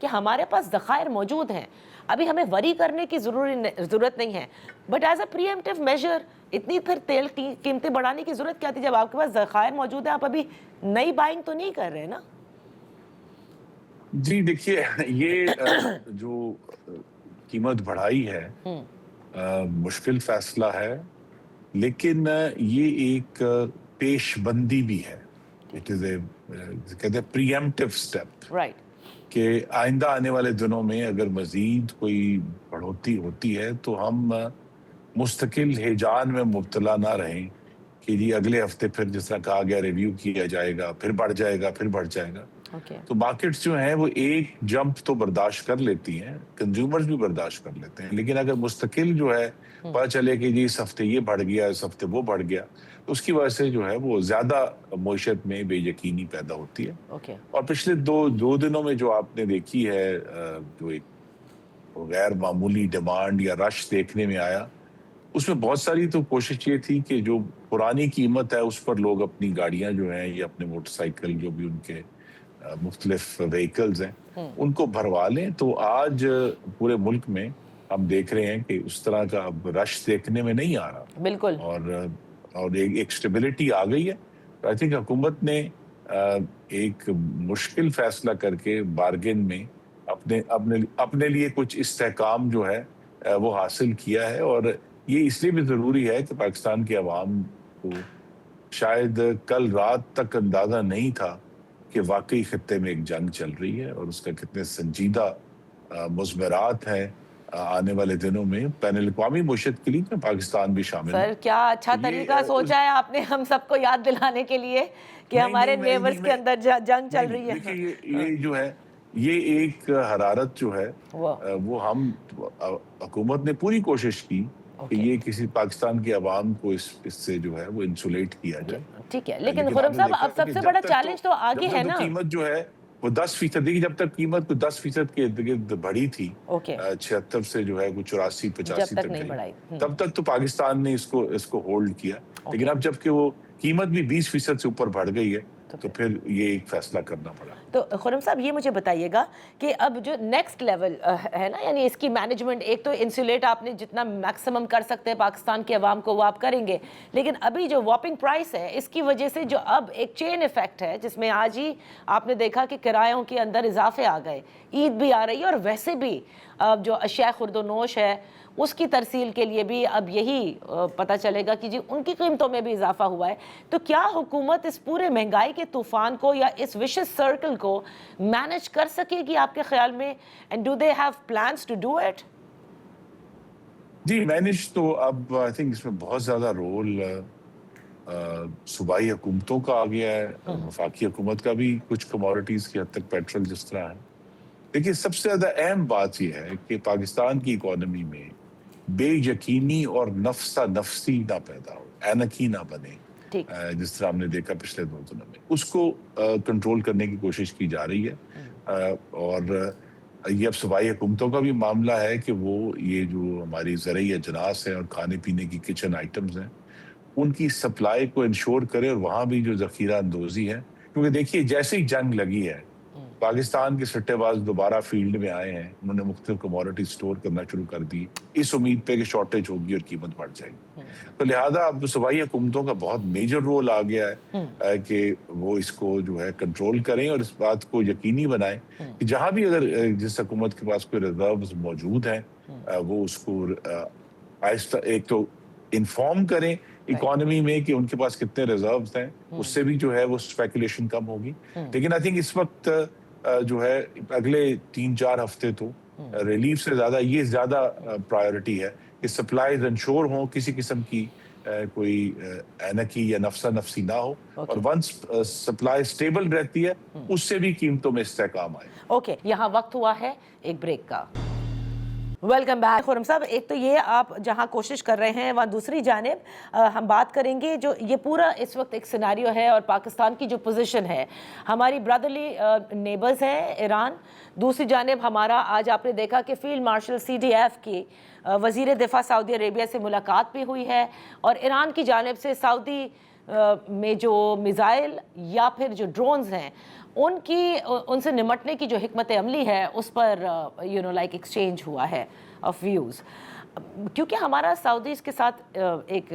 کہ ہمارے پاس ذخائر موجود ہیں, ابھی ہمیں وری کرنے کی ضرورت نہیں ہے, but as a preemptive measure اتنی پھر تیل کی قیمتیں بڑھانے کی ضرورت کیا تھی جب آپ کے پاس ذخائر موجود ہیں؟ آپ ابھی نئی بائنگ تو نہیں کر رہے نا؟ جی دیکھیے, یہ جو قیمت بڑھائی ہے مشکل فیصلہ ہے, لیکن یہ ایک پیش بندی بھی ہے. اٹ از اے کہتے ہیں پری ایمپٹیو اسٹیپ, رائٹ, کہ آئندہ آنے والے دنوں میں اگر مزید کوئی بڑھوتی ہوتی ہے تو ہم مستقل ہیجان میں مبتلا نہ رہیں کہ جی اگلے ہفتے پھر جس طرح کہا گیا ریویو کیا جائے گا, پھر بڑھ جائے گا, پھر بڑھ جائے گا. تو مارکیٹس جو ہیں وہ ایک جمپ تو برداشت کر لیتی ہیں, کنزیومرز بھی برداشت کر لیتے ہیں, لیکن اگر مستقل جو ہے پتہ چلے کہ جی اس ہفتے یہ بڑھ گیا, اس ہفتے وہ بڑھ گیا, تو اس کی وجہ سے جو ہے وہ زیادہ معیشت میں بے یقینی پیدا ہوتی ہے. اور پچھلے دو دنوں میں جو آپ نے دیکھی ہے جو ایک غیر معمولی ڈیمانڈ یا رش دیکھنے میں آیا, اس میں بہت ساری تو کوشش یہ تھی کہ جو پرانی قیمت ہے اس پر لوگ اپنی گاڑیاں جو ہیں یا اپنے موٹر سائیکل جو بھی ان کے مختلف وہیکلز ہیں ان کو بھروا لیں. تو آج پورے ملک میں ہم دیکھ رہے ہیں کہ اس طرح کا اب رش دیکھنے میں نہیں آ رہا, بالکل, اور ایک سٹیبلٹی آ گئی ہے. آئی تھنک حکومت نے ایک مشکل فیصلہ کر کے بارگن میں اپنے لیے کچھ استحکام جو ہے وہ حاصل کیا ہے, اور یہ اس لیے بھی ضروری ہے کہ پاکستان کے عوام کو شاید کل رات تک اندازہ نہیں تھا کہ واقعی خطے میں ایک جنگ چل رہی ہے اور اس کا کتنے سنجیدہ مضمرات ہیں آنے والے دنوں میں بین الاقوامی معیشت کے لیے, میں پاکستان بھی شامل ہے. سر کیا اچھا طریقہ سوچا ہے آپ نے ہم سب کو یاد دلانے کے لیے کہ ہمارے نیبرز کے اندر جنگ چل رہی ہے. دیکھیے یہ جو ہے یہ ایک حرارت جو ہے وہ ہم حکومت نے پوری کوشش کی کہ یہ کسی پاکستان کے عوام کو اس سے جو ہے وہ انسولیٹ کیا جائے. ٹھیک ہے, لیکن خرم صاحب اب سب سے بڑا چیلنج تو آگے ہے نا. قیمت جو ہے وہ 10%, دیکھیے جب تک قیمت کو 10% کے ارد گرد بڑھی تھی 76 سے جو ہے وہ 84-85 تک گئی, تب تک تو پاکستان نے اس کو ہولڈ کیا. لیکن اب جب کہ وہ قیمت بھی 20% سے اوپر بڑھ گئی ہے تو پھر یہ ایک فیصلہ کرنا پڑا. تو خرم صاحب یہ مجھے بتائیے گا کہ اب جو نیکسٹ لیول ہے نا, یعنی اس کی مینجمنٹ, ایک تو انسولیٹ آپ نے جتنا میکسیمم کر سکتے ہیں پاکستان کے عوام کو وہ آپ کریں گے, لیکن ابھی جو واپنگ پرائس ہے اس کی وجہ سے جو اب ایک چین ایفیکٹ ہے جس میں آج ہی آپ نے دیکھا کہ کرایوں کے اندر اضافے آ گئے, عید بھی آ رہی ہے, اور ویسے بھی جو اشیاء خرد و نوش ہے اس کی ترسیل کے لیے بھی اب یہی پتہ چلے گا کہ جی ان کی قیمتوں میں بھی اضافہ ہوا ہے. تو کیا حکومت اس پورے مہنگائی کے طوفان کو یا اس وشس سرکل کو مینج کر سکے گی آپ کے خیال میں, and do they have plans to do it? جی مینج تو اب آئی تھنک اس میں بہت زیادہ رول صوبائی حکومتوں کا آ گیا ہے, وفاقی حکومت کا بھی کچھ کموڈٹیز کی حد تک پیٹرول جس طرح ہے. لیکن سب سے زیادہ اہم بات یہ ہے کہ پاکستان کی اکانومی میں بے یقینی اور نفسا نفسی نہ پیدا ہو, اینکی نہ بنے, جس طرح ہم نے دیکھا پچھلے 2 دنوں میں. اس کو کنٹرول کرنے کی کوشش کی جا رہی ہے, اور یہ اب صوبائی حکومتوں کا بھی معاملہ ہے کہ وہ یہ جو ہماری زرعی اجناس ہیں اور کھانے پینے کی کچن آئٹمز ہیں ان کی سپلائی کو انشور کرے, اور وہاں بھی جو ذخیرہ اندوزی ہے, کیونکہ دیکھیے جیسے ہی جنگ لگی ہے پاکستان کے سٹے باز دوبارہ فیلڈ میں آئے ہیں, انہوں نے مختلف کموڈٹی سٹور کرنا شروع کر دی اس امید پہ کہ شارٹیج ہوگی اور قیمت بڑھ جائے گی. تو لہٰذا اب صوبائی حکومتوں کا بہت میجر رول آ گیا ہے کہ وہ اس کو جو ہے کنٹرول کریں اور اس بات کو یقینی بنائیں کہ جہاں بھی اگر جس حکومت کے پاس کوئی ریزروز موجود ہیں وہ اس کو آہستہ ایک تو انفارم کریں اکانومی میں کہ ان کے پاس کتنے ریزروز ہیں, اس سے بھی جو ہے وہ اسپیکولیشن کم ہوگی. لیکن آئی تھنک اس وقت جو ہے اگلے 3-4 ہفتے تو ریلیف سے زیادہ یہ زیادہ پرائیورٹی ہے کہ سپلائیز انشور ہوں, کسی قسم کی کوئی اینکی یا نفسا نفسی نہ ہو, اور ونس سپلائی سٹیبل رہتی ہے اس سے بھی قیمتوں میں استحکام آئے. اوکے, یہاں وقت ہوا ہے ایک بریک کا. Welcome back. خرم صاحب, ایک تو یہ آپ جہاں کوشش کر رہے ہیں وہاں دوسری جانب ہم بات کریں گے جو یہ پورا اس وقت ایک سیناریو ہے اور پاکستان کی جو پوزیشن ہے, ہماری برادرلی نیبرز ہیں ایران, دوسری جانب ہمارا آج آپ نے دیکھا کہ فیلڈ مارشل CDF کی وزیر دفاع سعودی عربیہ سے ملاقات بھی ہوئی ہے, اور ایران کی جانب سے سعودی میں جو میزائل یا پھر جو ڈرونز ہیں ان سے نمٹنے کی جو حکمت عملی ہے اس پر لائک ایکسچینج ہوا ہے آف ویوز. کیونکہ ہمارا سعودیز کے ساتھ ایک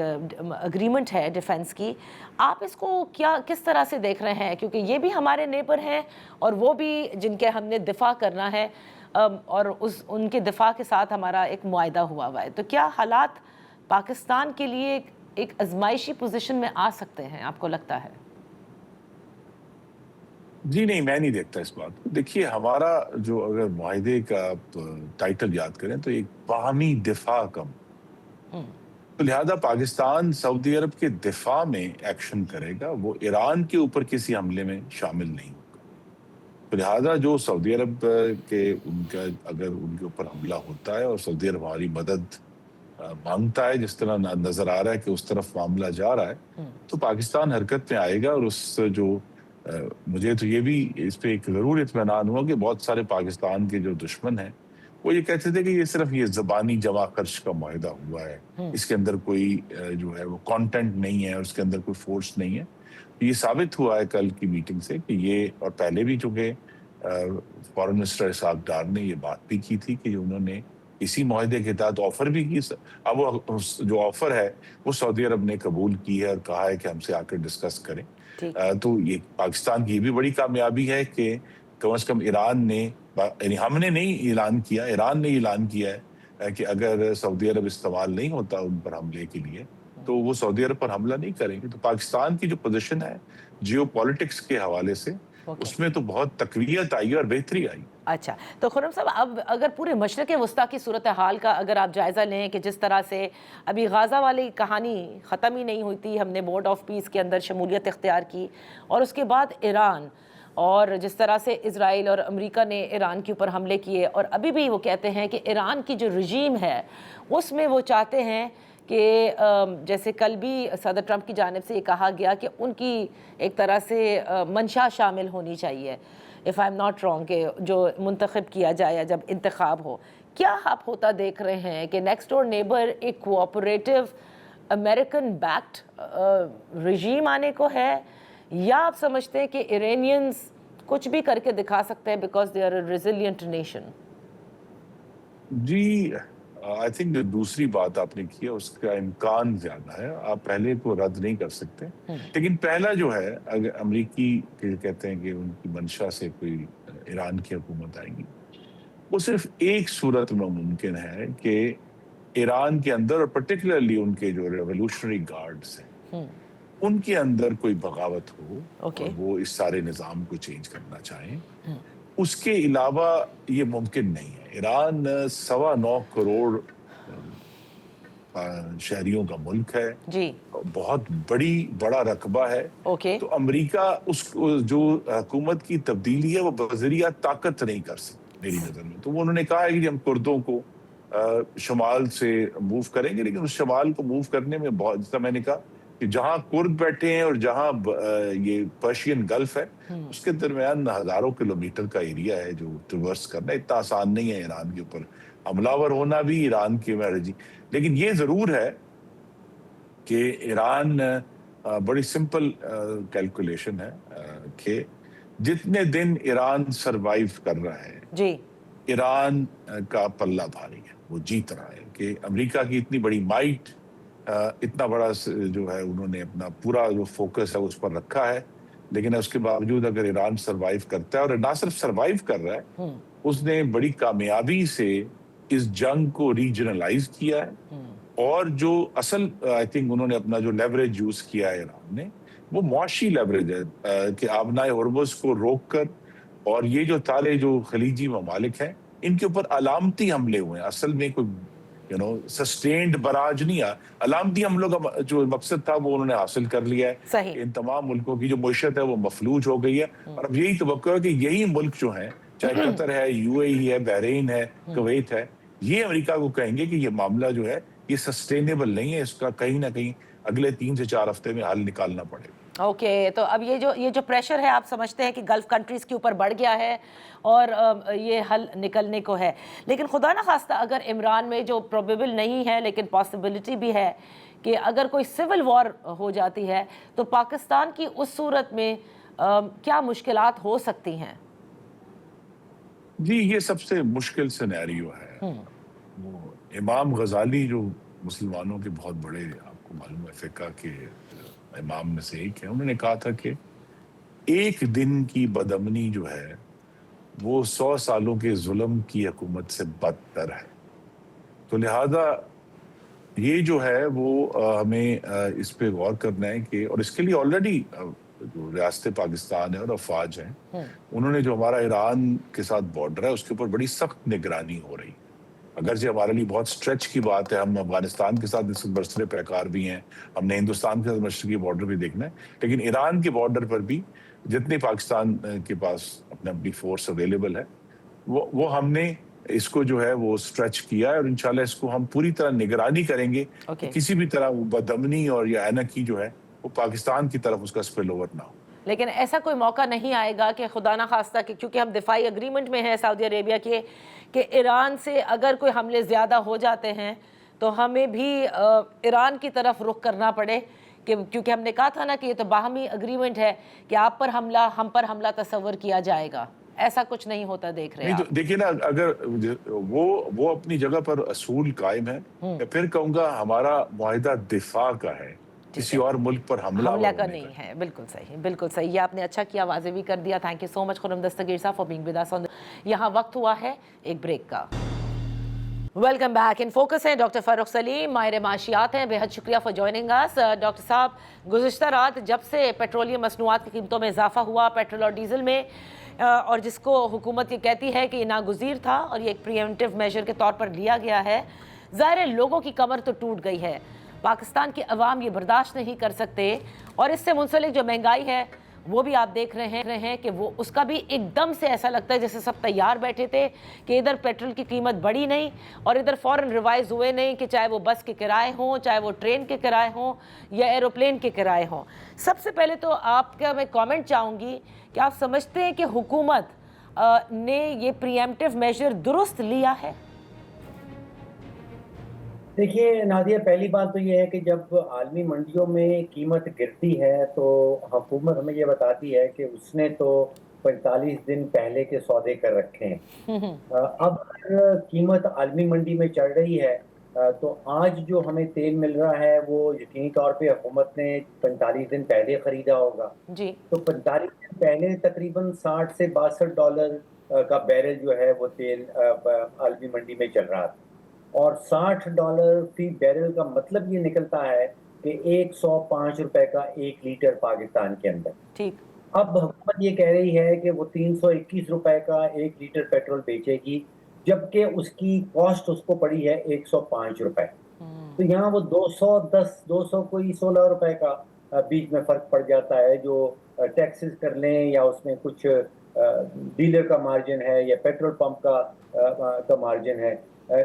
اگریمنٹ ہے ڈیفنس کی، آپ اس کو کس طرح سے دیکھ رہے ہیں؟ کیونکہ یہ بھی ہمارے نیبر ہیں اور وہ بھی جن کے ہم نے دفاع کرنا ہے، اور ان کے دفاع کے ساتھ ہمارا ایک معاہدہ ہوا ہے. تو کیا حالات پاکستان کے لیے ایک ازمائشی پوزیشن میں آ سکتے ہیں، آپ کو لگتا ہے؟ جی نہیں، میں نہیں دیکھتا اس بات کو. دیکھیے، ہمارا جو اگر معاہدے کا آپ ٹائٹل یاد کریں تو ایک باہمی دفاع کا، تو لہذا پاکستان سعودی عرب کے دفاع میں ایکشن کرے گا، وہ ایران کے اوپر کسی حملے میں شامل نہیں ہوگا. تو لہذا جو سعودی عرب کے اگر ان کے اوپر حملہ ہوتا ہے اور سعودی عرب ہماری مدد مانگتا ہے، جس طرح نظر آ رہا ہے کہ اس طرف معاملہ جا رہا ہے، تو پاکستان حرکت میں آئے گا. اور اس جو مجھے تو یہ بھی اس پہ ایک ضرور اطمینان ہوا کہ بہت سارے پاکستان کے جو دشمن ہیں وہ یہ کہتے تھے کہ یہ صرف یہ زبانی جمع خرچ کا معاہدہ ہوا ہے، اس کے اندر کوئی جو ہے وہ کانٹینٹ نہیں ہے اور اس کے اندر کوئی فورس نہیں ہے. یہ ثابت ہوا ہے کل کی میٹنگ سے کہ یہ، اور پہلے بھی چونکہ فارن منسٹر اسحاق ڈار نے یہ بات بھی کی تھی کہ انہوں نے اسی معاہدے کے تحت آفر بھی کی. اب وہ جو آفر ہے وہ سعودی عرب نے قبول کی ہے اور کہا ہے کہ ہم سے آ کر ڈسکس کریں. تو یہ پاکستان کی یہ بھی بڑی کامیابی ہے کہ کم از کم ایران نے، یعنی ہم نے نہیں اعلان کیا، ایران نے اعلان کیا ہے کہ اگر سعودی عرب استعمال نہیں ہوتا ان پر حملے کے لیے تو وہ سعودی عرب پر حملہ نہیں کریں گے. تو پاکستان کی جو پوزیشن ہے جیو پالیٹکس کے حوالے سے، اس میں تو بہت تقویت آئی اور بہتری آئی. اچھا، تو خرم صاحب، اب اگر پورے مشرق وسطیٰ کی صورتحال کا اگر آپ جائزہ لیں کہ جس طرح سے ابھی غازہ والی کہانی ختم ہی نہیں ہوئی تھی، ہم نے بورڈ آف پیس کے اندر شمولیت اختیار کی، اور اس کے بعد ایران، اور جس طرح سے اسرائیل اور امریکہ نے ایران کے اوپر حملے کیے، اور ابھی بھی وہ کہتے ہیں کہ ایران کی جو رجیم ہے اس میں وہ چاہتے ہیں کہ جیسے کل بھی صدر ٹرمپ کی جانب سے یہ کہا گیا کہ ان کی ایک طرح سے منشا شامل ہونی چاہیے، if I'm not wrong، کہ جو منتخب کیا جائے جب انتخاب ہو. کیا آپ ہوتا دیکھ رہے ہیں کہ نیکسٹ ڈور نیبر ایک کوآپریٹو امریکن بیکڈ رجیم آنے کو ہے، یا آپ سمجھتے ہیں کہ ایرانینز کچھ بھی کر کے دکھا سکتے ہیں because they are a resilient nation? جی، آئی تھنک جو دوسری بات آپ نے کی ہے اس کا امکان زیادہ ہے. آپ پہلے کو رد نہیں کر سکتے، لیکن پہلا جو ہے، اگر امریکی کہتے ہیں کہ ان کی منشا سے کوئی ایران کی حکومت آئے گی، وہ صرف ایک صورت میں ممکن ہے کہ ایران کے اندر، اور پرٹیکولرلی ان کے جو ریولوشنری گارڈز ہیں ان کے اندر کوئی بغاوت ہو اور وہ اس سارے نظام کو چینج کرنا چاہیں. اس کے علاوہ یہ ممکن نہیں ہے. ایران 9.25 کروڑ شہریوں کا ملک ہے، جی، بہت بڑا رقبہ ہے. تو امریکہ اس جو حکومت کی تبدیلی ہے وہ بذریعہ طاقت نہیں کر سکتی میری نظر میں. تو انہوں نے کہا ہے کہ ہم کردوں کو شمال سے موو کریں گے، لیکن اس شمال کو موو کرنے میں بہت، جیسا میں نے کہا کہ جہاں کرد بیٹھے ہیں اور جہاں یہ پرشین گلف ہے، اس کے درمیان ہزاروں کلومیٹر کا ایریا ہے جو ٹریورس کرنا اتنا آسان نہیں ہے. ایران کے اوپر حملہ ہونا بھی ایران کی مرضی. لیکن یہ ضرور ہے کہ ایران، بڑی سمپل کیلکولیشن ہے کہ جتنے دن ایران سروائیو کر رہا ہے، جی، ایران کا پلہ بھاری ہے، وہ جیت رہا ہے. کہ امریکہ کی اتنی بڑی مائٹ، اتنا بڑا جو ہے انہوں نے اپنا پورا جو فوکس ہے اس پر رکھا ہے، لیکن اس کے باوجود اگر ایران سروائیو کرتا ہے، اور نہ صرف سروائیو کر رہا ہے، اس نے بڑی کامیابی سے اس جنگ کو ریجنلائز کیا ہے. اور جو اصل آئی تھنک انہوں نے اپنا جو لیوریج یوز کیا ہے ایران نے، وہ معاشی لیوریج ہے کہ آبنائے ہرمز کو روک کر، اور یہ جو سارے جو خلیجی ممالک ہیں ان کے اوپر علامتی حملے ہوئے ہیں. اصل میں کوئی سسٹینڈ براج نہیں ہے، علامتی حملوں کا جو مقصد تھا وہ انہوں نے حاصل کر لیا ہے. ان تمام ملکوں کی جو معیشت ہے وہ مفلوج ہو گئی ہے. اور اب یہی توقع ہے کہ یہی ملک جو ہیں، چاہے قطر ہے، یو اے ای ہے، بحرین ہے، کویت ہے، یہ امریکہ کو کہیں گے کہ یہ معاملہ جو ہے یہ سسٹینیبل نہیں ہے، اس کا کہیں نہ کہیں اگلے 3 سے 4 ہفتے میں حل نکالنا پڑے گا. اوکے، تو اب یہ جو پریشر ہے آپ سمجھتے ہیں کہ گلف کنٹریز کے اوپر بڑھ گیا ہے اور یہ حل نکلنے کو ہے. لیکن خدا نہ خواستہ اگر عمران میں جو پروبیبل نہیں ہے لیکن پاسبلٹی بھی ہے کہ اگر کوئی سول وار ہو جاتی ہے تو پاکستان کی اس صورت میں کیا مشکلات ہو سکتی ہیں؟ جی یہ سب سے مشکل سینیریو ہے. وہ امام غزالی جو مسلمانوں کے بہت بڑے، آپ کو معلوم ہے، فقہ کے امام میں سے ایک ہے، انہوں نے کہا تھا کہ ایک دن کی بدامنی جو ہے وہ 100 سالوں کے ظلم کی حکومت سے بدتر ہے. تو لہذا یہ جو ہے وہ ہمیں اس پہ غور کرنا ہے کہ، اور اس کے لیے آلریڈی جو ریاست پاکستان ہے اور افواج ہیں، انہوں نے جو ہمارا ایران کے ساتھ بارڈر ہے اس کے اوپر بڑی سخت نگرانی ہو رہی. اگرچہ ہمارے لیے بہت سٹریچ کی بات ہے، ہم افغانستان کے ساتھ اس برسر پیکار بھی ہیں، ہم نے ہندوستان کے ساتھ مشرقی بارڈر بھی دیکھنا ہے، لیکن ایران کے بارڈر پر بھی جتنی پاکستان کے پاس اپنی فورس اویلیبل ہے وہ ہم نے اس کو جو ہے وہ سٹریچ کیا ہے، اور انشاءاللہ اس کو ہم پوری طرح نگرانی کریں گے کہ کسی بھی طرح وہ بدامنی اور یا اینکی جو ہے وہ پاکستان کی طرف اس کا سپل اوور نہ ہو. لیکن ایسا کوئی موقع نہیں آئے گا کہ خدا نہ خواستہ کہ کیونکہ ہم دفاعی اگریمنٹ میں ہیں سعودی عربیہ کے، کہ ایران سے اگر کوئی حملے زیادہ ہو جاتے ہیں تو ہمیں بھی ایران کی طرف رخ کرنا پڑے، کیونکہ ہم نے کہا تھا نا کہ یہ تو باہمی اگریمنٹ ہے کہ آپ پر حملہ، ہم پر حملہ تصور کیا جائے گا. ایسا کچھ نہیں ہوتا دیکھ رہے ہیں. دیکھیے نا، اگر وہ اپنی جگہ پر اصول قائم ہے، پھر کہوں گا ہمارا معاہدہ دفاع کا ہے، کسی اور ملک پر حملہ کا نہیں ہے. بالکل صحیح، بالکل صحیح. یہ آپ نے اچھا کیا، واضح بھی کر دیا. تھینک یو سو مچ خرم دستگیر صاحب فار بینگ ود اس. یہاں وقت ہوا ہے ایک بریک کا. Welcome back. ان فوکس ہیں ڈاکٹر فاروق سلیم، ماہر معاشیات ہیں. بے حد شکریہ فار جوائننگ اس. ڈاکٹر صاحب، گزشتہ رات جب سے پیٹرولیم مصنوعات کی قیمتوں میں اضافہ ہوا، پیٹرول اور ڈیزل میں، اور جس کو حکومت یہ کہتی ہے کہ یہ ناگزیر تھا اور یہ ایک پریمپٹیو میجر کے طور پر لیا گیا ہے، ظاہر ہے لوگوں کی کمر تو ٹوٹ گئی ہے. پاکستان کے عوام یہ برداشت نہیں کر سکتے، اور اس سے منسلک جو مہنگائی ہے وہ بھی آپ دیکھ رہے ہیں کہ وہ اس کا بھی ایک دم سے ایسا لگتا ہے جیسے سب تیار بیٹھے تھے کہ ادھر پیٹرول کی قیمت بڑھی نہیں اور ادھر فوراً ریوائز ہوئے نہیں، کہ چاہے وہ بس کے کرائے ہوں، چاہے وہ ٹرین کے کرائے ہوں یا ایروپلین کے کرائے ہوں. سب سے پہلے تو آپ کا میں کامنٹ چاہوں گی کہ آپ سمجھتے ہیں کہ حکومت نے یہ پریمپٹیو میجر درست لیا ہے؟ دیکھیے نادیہ، پہلی بات تو یہ ہے کہ جب عالمی منڈیوں میں قیمت گرتی ہے تو حکومت ہمیں یہ بتاتی ہے کہ اس نے تو 45 دن پہلے کے سودے کر رکھے ہیں. اب اگر قیمت عالمی منڈی میں چڑھ رہی ہے تو آج جو ہمیں تیل مل رہا ہے وہ یقینی طور پہ حکومت نے 45 دن پہلے خریدا ہوگا. جی. تو 45 دن پہلے تقریباً $60 سے $62 کا بیرل جو ہے وہ تیل عالمی منڈی میں چل رہا تھا، اور $60 فی بیرل کا مطلب یہ نکلتا ہے کہ $105 کا 1 لیٹر پاکستان کے اندر. ٹھیک. اب حکومت یہ کہہ رہی ہے کہ وہ $321 کا 1 لیٹر پیٹرول بیچے گی، جبکہ اس کی کاسٹ اس کو پڑی ہے $105. تو یہاں وہ 210 کوئی $16 کا بیچ میں فرق پڑ جاتا ہے، جو ٹیکسز کر لیں یا اس میں کچھ ڈیلر کا مارجن ہے یا پیٹرول پمپ کا مارجن ہے.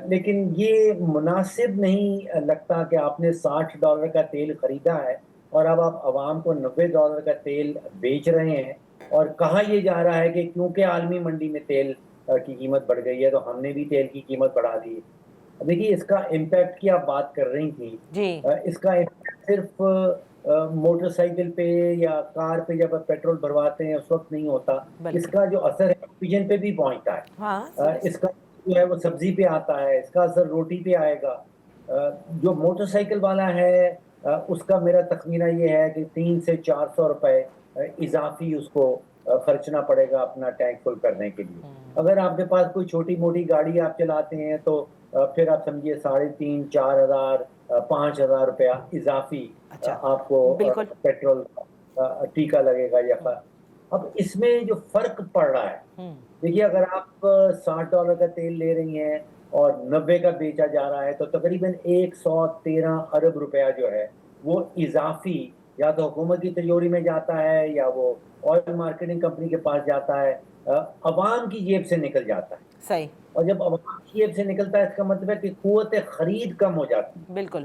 لیکن یہ مناسب نہیں لگتا کہ آپ نے $60 کا تیل خریدا ہے اور اب آپ عوام کو $90 کا تیل بیچ رہے ہیں، اور کہا یہ جا رہا ہے کہ کیونکہ عالمی منڈی میں تیل کی قیمت بڑھ گئی ہے تو ہم نے بھی تیل کی قیمت بڑھا دی. دیکھیے اس کا امپیکٹ کی آپ بات کر رہی تھی، اس کا امپیکٹ صرف موٹر سائیکل پہ یا کار پہ جب آپ پیٹرول بھرواتے ہیں اس وقت نہیں ہوتا، اس کا جو اثر ہے آکسیجن پہ بھی پہنچتا ہے. اس کا جو ہے وہ سبزی پہ آتا ہے، اس کا اثر روٹی پہ آئے گا. جو موٹر سائیکل والا ہے اس کا میرا تخمینہ یہ ہے کہ $300 سے $400 اضافی اس کو خرچنا پڑے گا اپنا ٹینک فل کرنے کے لیے. اگر آپ کے پاس کوئی چھوٹی موٹی گاڑی آپ چلاتے ہیں تو پھر آپ سمجھیے $3,500 $4,000 $5,000 اضافی آپ کو پیٹرول ٹیکا لگے گا. یا اب اس میں جو فرق پڑ رہا ہے، دیکھیے اگر آپ $60 کا تیل لے رہی ہیں اور 90 کا بیچا جا رہا ہے تو تقریباً $113 ارب جو ہے وہ اضافی یا تو حکومت کی تجوری میں جاتا ہے یا وہ آئل مارکیٹنگ کمپنی کے پاس جاتا ہے، عوام کی جیب سے نکل جاتا ہے. صحیح. اور جب عوام کی جیب سے نکلتا ہے اس کا مطلب ہے کہ قوت خرید کم ہو جاتی ہے. بالکل.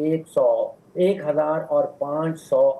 1,500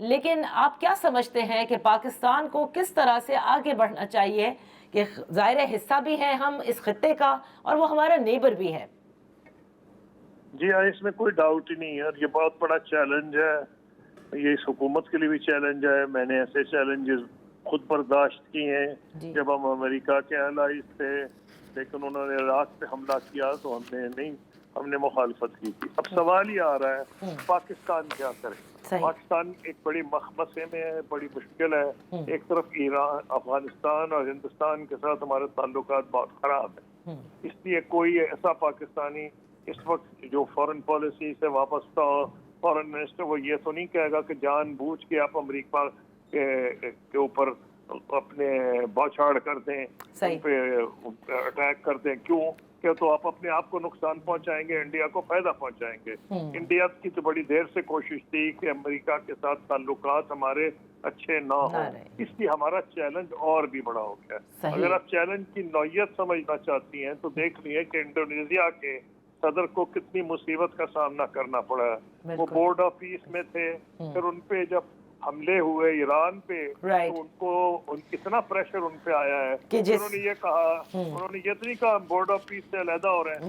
لیکن آپ کیا سمجھتے ہیں کہ پاکستان کو کس طرح سے آگے بڑھنا چاہیے کہ ظاہر حصہ بھی ہے ہم اس خطے کا اور وہ ہمارا نیبر بھی ہے؟ جی ہاں، اس میں کوئی ڈاؤٹ ہی نہیں ہے، اور یہ بہت بڑا چیلنج ہے، یہ اس حکومت کے لیے بھی چیلنج ہے۔ میں نے ایسے چیلنجز خود برداشت کی ہیں جی جب ہم امریکہ کے الائز تھے، لیکن انہوں نے عراق پہ حملہ کیا تو ہم نے مخالفت کی تھی۔ اب سوال یہ آ رہا ہے پاکستان کیا کرے؟ صحیح، پاکستان ایک بڑی مخمصے میں ہے، بڑی مشکل ہے۔ ایک طرف ایران، افغانستان اور ہندوستان کے ساتھ ہمارے تعلقات بہت خراب ہیں، اس لیے کوئی ایسا پاکستانی اس وقت جو فورن پالیسی سے وابستہ ہو، فورن منسٹر، وہ یہ تو نہیں کہے گا کہ جان بوجھ کے آپ امریکہ کے اوپر اپنے بوچھاڑ کر دیں، ان پہ اٹیک کر دیں۔ کیوں کہ تو آپ اپنے آپ کو نقصان پہنچائیں گے، انڈیا کو فائدہ پہنچائیں گے۔ انڈیا کی تو بڑی دیر سے کوشش تھی کہ امریکہ کے ساتھ تعلقات ہمارے اچھے نہ ہوں، اس لیے ہمارا چیلنج اور بھی بڑا ہو گیا۔ اگر آپ چیلنج کی نوعیت سمجھنا چاہتی ہیں تو دیکھ لیے کہ انڈونیشیا کے صدر کو کتنی مصیبت کا سامنا کرنا پڑا ہے۔ وہ بورڈ آف پیس میں تھے، پھر ان پہ جب حملے ہوئے ایران پہ تو اتنا پریشر ان پہ آیا ہے کہ انہوں نے یہ کہا، انہوں نے یہ تو نہیں کہا بورڈ آف پیس سے علیحدہ ہو رہے ہیں،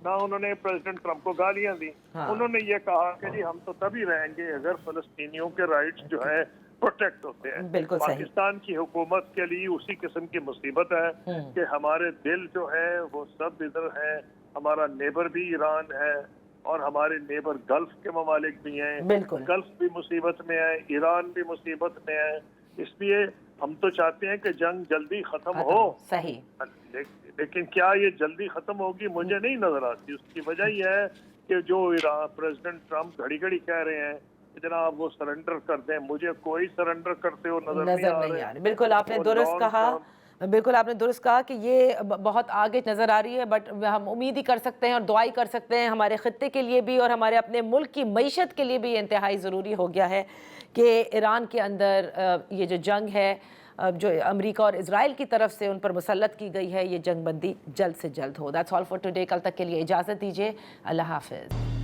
نہ انہوں نے پریزیڈنٹ ٹرمپ کو گالیاں دی۔ انہوں نے یہ کہا کہ جی ہم تو تبھی رہیں گے اگر فلسطینیوں کے رائٹس جو ہیں پروٹیکٹ ہوتے ہیں۔ پاکستان کی حکومت کے لیے اسی قسم کی مصیبت ہے کہ ہمارے دل جو ہے وہ سب ادھر ہیں، ہمارا نیبر بھی ایران ہے اور ہمارے نیبر گلف کے ممالک بھی ہیں، گلف بھی مصیبت میں ہے، ایران بھی مصیبت میں ہے۔ اس لیے ہم تو چاہتے ہیں کہ جنگ جلدی ختم ہو، لیکن کیا یہ جلدی ختم ہوگی؟ مجھے نہیں نظر آتی۔ اس کی وجہ یہ ہے کہ جو پریزیڈنٹ ٹرمپ گھڑی گھڑی کہہ رہے ہیں جناب وہ سرنڈر کر دیں، مجھے کوئی سرنڈر کرتے ہو نظر نہیں آ رہے۔ بالکل آپ نے درست کہا، بالکل آپ نے درست کہا کہ یہ بہت آگے نظر آ رہی ہے، بٹ ہم امید ہی کر سکتے ہیں اور دعائی کر سکتے ہیں ہمارے خطے کے لیے بھی اور ہمارے اپنے ملک کی معیشت کے لیے بھی انتہائی ضروری ہو گیا ہے کہ ایران کے اندر یہ جو جنگ ہے جو امریکہ اور اسرائیل کی طرف سے ان پر مسلط کی گئی ہے، یہ جنگ بندی جلد سے جلد ہو۔ That's all for today. کل تک کے لیے اجازت دیجیے، اللہ حافظ۔